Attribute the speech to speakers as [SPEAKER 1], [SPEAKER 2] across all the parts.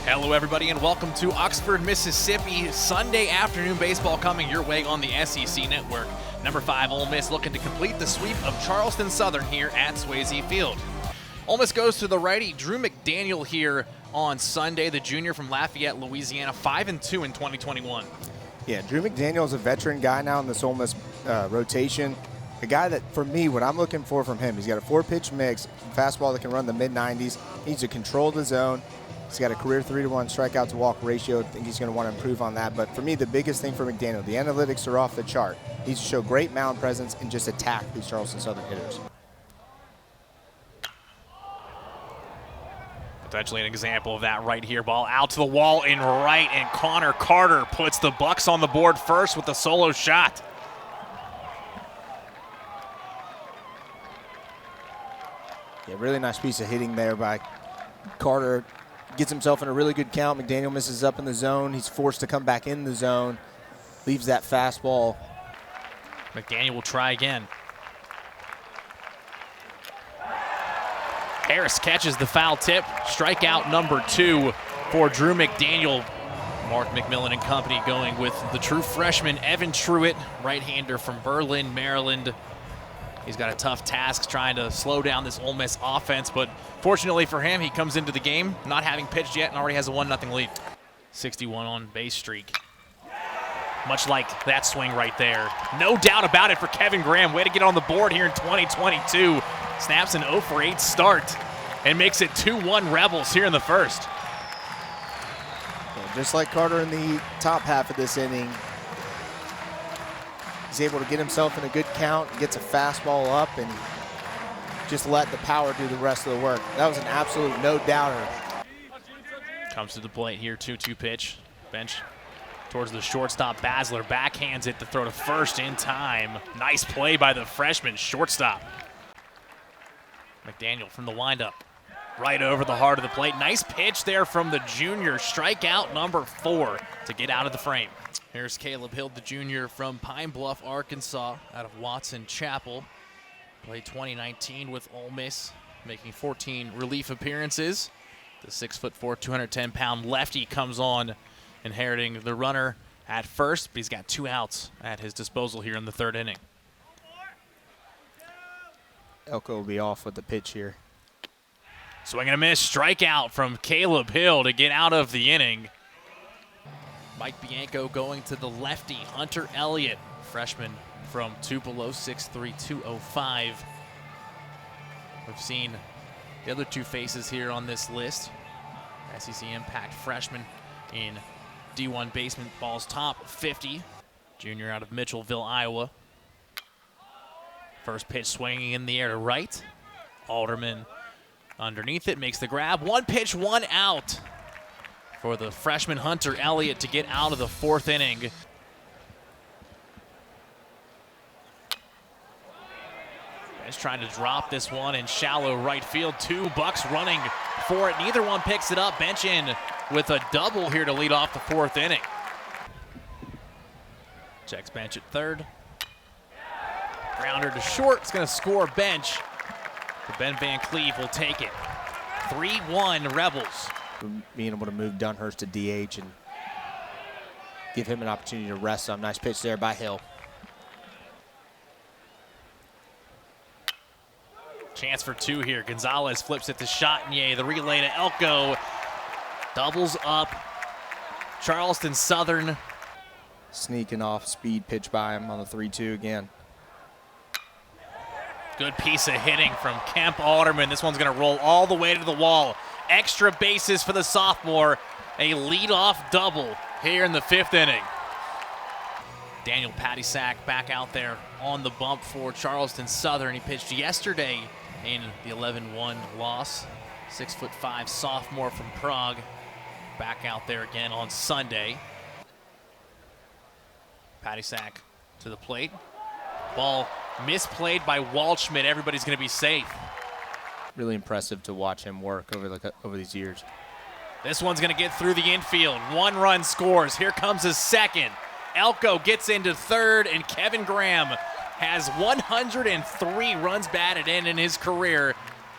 [SPEAKER 1] Hello everybody and welcome to Oxford, Mississippi. Sunday afternoon baseball coming your way on the SEC Network. Number 5 Ole Miss looking to complete the sweep of Charleston Southern here at Swayze Field. Ole Miss goes to the righty, Drew McDaniel here on Sunday, the junior from Lafayette, Louisiana, 5-2 in 2021.
[SPEAKER 2] Yeah, Drew McDaniel is a veteran guy now in this Ole Miss rotation. A guy that, for me, what I'm looking for from him, he's got a 4-pitch mix, fastball that can run the mid-90s. He needs to control the zone. He's got a career 3-to-1 strikeout to walk ratio. I think he's going to want to improve on that. But for me, the biggest thing for McDaniel, the analytics are off the chart. He needs to show great mound presence and just attack these Charleston Southern hitters.
[SPEAKER 1] Potentially an example of that right here. Ball out to the wall in right, and Connor Carter puts the Bucks on the board first with a solo shot.
[SPEAKER 2] Yeah, really nice piece of hitting there by Carter. Gets himself in a really good count. McDaniel misses up in the zone. He's forced to come back in the zone. Leaves that fastball.
[SPEAKER 1] McDaniel will try again. Harris catches the foul tip. Strikeout number 2 for Drew McDaniel. Mark McMillan and company going with the true freshman Evan Truitt, right-hander from Berlin, Maryland. He's got a tough task trying to slow down this Ole Miss offense, but fortunately for him, he comes into the game not having pitched yet and already has a 1-0 lead. 61 on base streak. Much like that swing right there. No doubt about it for Kevin Graham. Way to get on the board here in 2022. Snaps an 0-for-8 start and makes it 2-1 Rebels here in the first.
[SPEAKER 2] Yeah, just like Carter in the top half of this inning, he's able to get himself in a good count, gets a fastball up, and just let the power do the rest of the work. That was an absolute no-doubter.
[SPEAKER 1] Comes to the plate here, 2-2 pitch. Bench towards the shortstop. Basler backhands it to throw to first in time. Nice play by the freshman shortstop. McDaniel from the windup. Right over the heart of the plate. Nice pitch there from the junior. Strikeout number 4 to get out of the frame. Here's Caleb Hill, the junior from Pine Bluff, Arkansas, out of Watson Chapel. Played 2019 with Ole Miss, making 14 relief appearances. The 6'4", 210-pound lefty comes on, inheriting the runner at first, but he's got 2 outs at his disposal here in the 3rd inning.
[SPEAKER 2] Elko will be off with the pitch here.
[SPEAKER 1] Swing and a miss, strikeout from Caleb Hill to get out of the inning. Mike Bianco going to the lefty, Hunter Elliott, freshman from Tupelo, 6'3", 205. We've seen the other 2 faces here on this list. SEC Impact freshman in D1 Baseball's top 50. Junior out of Mitchellville, Iowa. First pitch swinging in the air to right. Alderman underneath it, makes the grab. 1 pitch, 1 out for the freshman Hunter Elliott to get out of the 4th inning. Is trying to drop this one in shallow right field. 2 Bucks running for it. Neither one picks it up. Bench in with a double here to lead off the 4th inning. Checks bench at 3rd. Grounder to short. It's going to score Bench. But Ben Van Cleve will take it. 3-1 Rebels.
[SPEAKER 2] Being able to move Dunhurst to DH and give him an opportunity to rest some. Nice pitch there by Hill.
[SPEAKER 1] Chance for 2 here. Gonzalez flips it to Chatinier. The relay to Elko. Doubles up. Charleston Southern.
[SPEAKER 2] Sneaking off speed pitch by him on the 3-2 again.
[SPEAKER 1] Good piece of hitting from Kemp Alderman. This one's going to roll all the way to the wall. Extra bases for the sophomore. A leadoff double here in the 5th inning. Daniel Patisack back out there on the bump for Charleston Southern. He pitched yesterday in the 11-1 loss. 6'5" sophomore from Prague. Back out there again on Sunday. Patisack to the plate. Ball misplayed by Waldschmidt. Everybody's going to be safe.
[SPEAKER 2] Really impressive to watch him work over these years.
[SPEAKER 1] This one's going to get through the infield. 1 run scores. Here comes his 2nd. Elko gets into 3rd, and Kevin Graham has 103 runs batted in his career.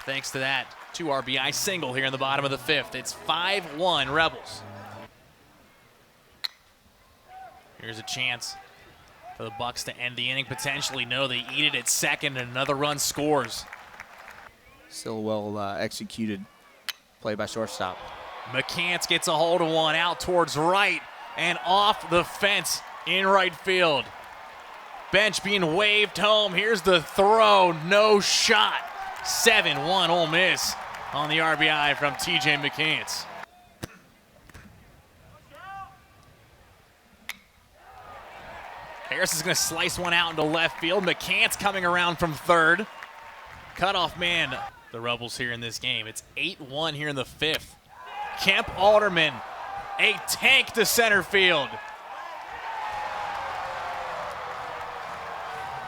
[SPEAKER 1] Thanks to that 2 RBI single here in the bottom of the 5th. It's 5-1 Rebels. Here's a chance for the Bucks to end the inning potentially. No, they eat it at second and another run scores.
[SPEAKER 2] Still well executed play by shortstop.
[SPEAKER 1] McCants gets a hold of one out towards right and off the fence in right field. Bench being waved home. Here's the throw. No shot. 7-1 Ole Miss on the RBI from TJ McCants. Harris is going to slice one out into left field. McCants coming around from third. Cutoff man, the Rebels here in this game. It's 8-1 here in the 5th. Kemp Alderman, a tank to center field.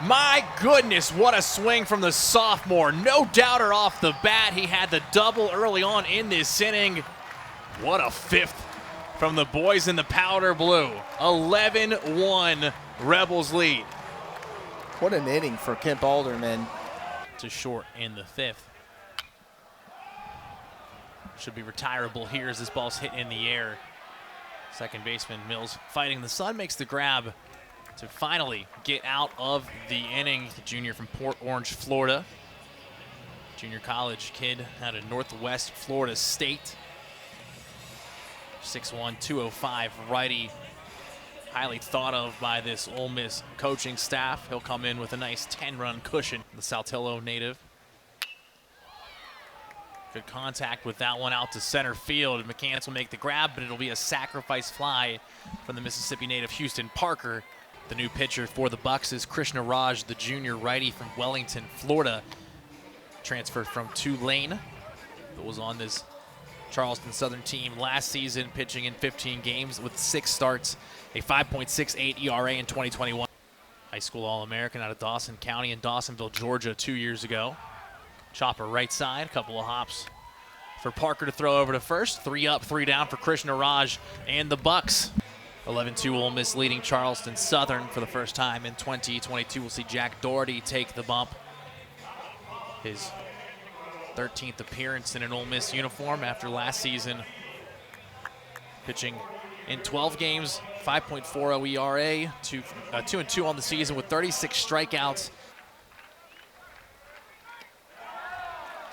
[SPEAKER 1] My goodness, what a swing from the sophomore. No doubter off the bat. He had the double early on in this inning. What a 5th from the boys in the powder blue. 11-1 Rebels lead.
[SPEAKER 2] What an inning for Kemp Alderman.
[SPEAKER 1] To short in the 5th. Should be retirable here as this ball's hit in the air. Second baseman Mills fighting the sun, makes the grab to finally get out of the inning. The junior from Port Orange, Florida. Junior college kid out of Northwest Florida State. 6'1", 205 righty. Highly thought of by this Ole Miss coaching staff. He'll come in with a nice 10-run cushion. The Saltillo native. Good contact with that one out to center field. McCants will make the grab, but it'll be a sacrifice fly from the Mississippi native Houston Parker. The new pitcher for the Bucks is Krishna Raj, the junior righty from Wellington, Florida. Transferred from Tulane, but was on this Charleston Southern team last season, pitching in 15 games with 6 starts, a 5.68 ERA in 2021. High school All-American out of Dawson County in Dawsonville, Georgia 2 years ago. Chopper right side, a couple of hops for Parker to throw over to first. 3 up, 3 down for Krishna Raj and the Bucks. 11-2 Ole Miss leading Charleston Southern for the first time in 2022. We'll see Jack Doherty take the bump. His 13th appearance in an Ole Miss uniform after last season. Pitching in 12 games, 5.40 ERA, 2-2 on the season with 36 strikeouts.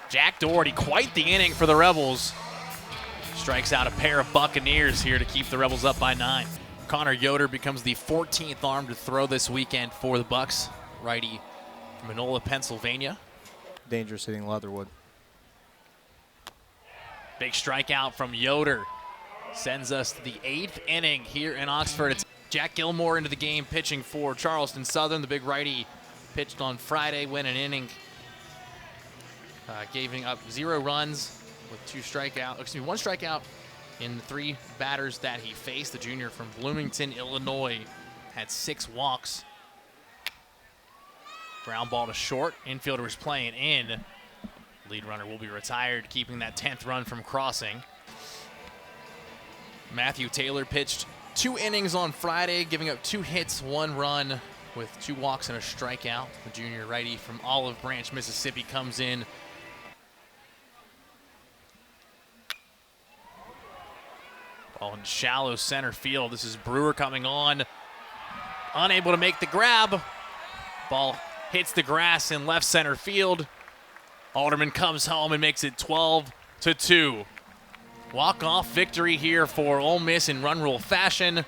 [SPEAKER 1] Jack Doherty, quite the inning for the Rebels. Strikes out a pair of Buccaneers here to keep the Rebels up by 9. Connor Yoder becomes the 14th arm to throw this weekend for the Bucks. Righty from Enola, Pennsylvania.
[SPEAKER 2] Dangerous hitting Leatherwood.
[SPEAKER 1] Big strikeout from Yoder. Sends us to the 8th inning here in Oxford. It's Jack Gilmore into the game pitching for Charleston Southern. The big righty pitched on Friday, went an inning, giving up 0 runs with 1 strikeout in the 3 batters that he faced. The junior from Bloomington, Illinois, had 6 walks. Ground ball to short. Infielder was playing in. Lead runner will be retired, keeping that 10th run from crossing. Matthew Taylor pitched 2 innings on Friday, giving up 2 hits, 1 run with 2 walks and a strikeout. The junior righty from Olive Branch, Mississippi comes in. Ball in shallow center field. This is Brewer coming on. Unable to make the grab. Ball hits the grass in left center field. Alderman comes home and makes it 12-2. Walk-off victory here for Ole Miss in run rule fashion.